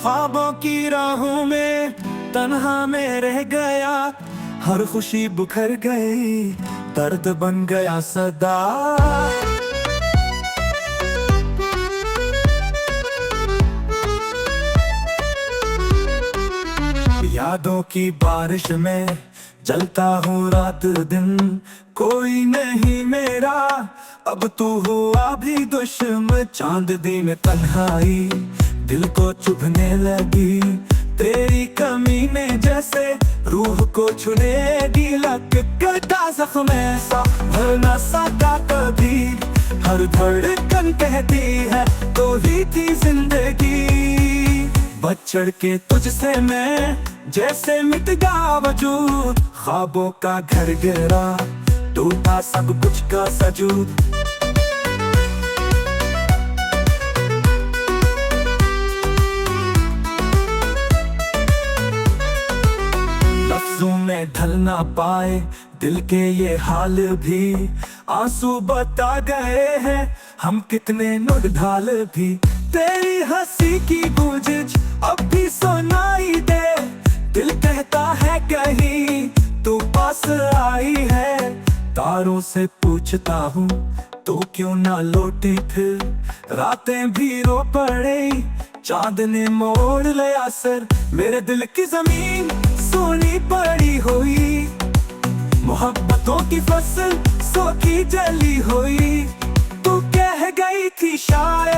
ख्वाबों की राहों में तन्हा में रह गया, हर खुशी बुखर गई, दर्द बन गया सदा। यादों की बारिश में जलता हूँ रात दिन, कोई नहीं मेरा अब तू हुआ भी दुश्मन। चांद दिन तन्हाई दिल को चुभने लगी, तेरी कमी ने जैसे रूह को छूनेगी। लग गया जख्म ऐसा भरना सका कभी, हर धड़कन कहती है तो ही थी जिंदगी। बढ़ चढ़ के तुझसे मैं जैसे मिट गया वजूद, ख्वाबों का घर गिरा टूटा सब कुछ का सजूद। लफ्जों में ढल ना पाए दिल के ये हाल भी, आंसू बता गए हैं हम कितने नुढ़ाल भी। तेरी हंसी की गूंज अब भी सुनाई दे, दिल कहता है कहीं तू पास आई है। तारों से पूछता हूँ तू क्यों ना लौटी फिर, रातें भी रो पड़े चांद ने मोड़ लिया सर। मेरे दिल की जमीन सोनी पड़ी हुई, मोहब्बतों की फसल सोखी जली हुई। तू कह गई थी शायद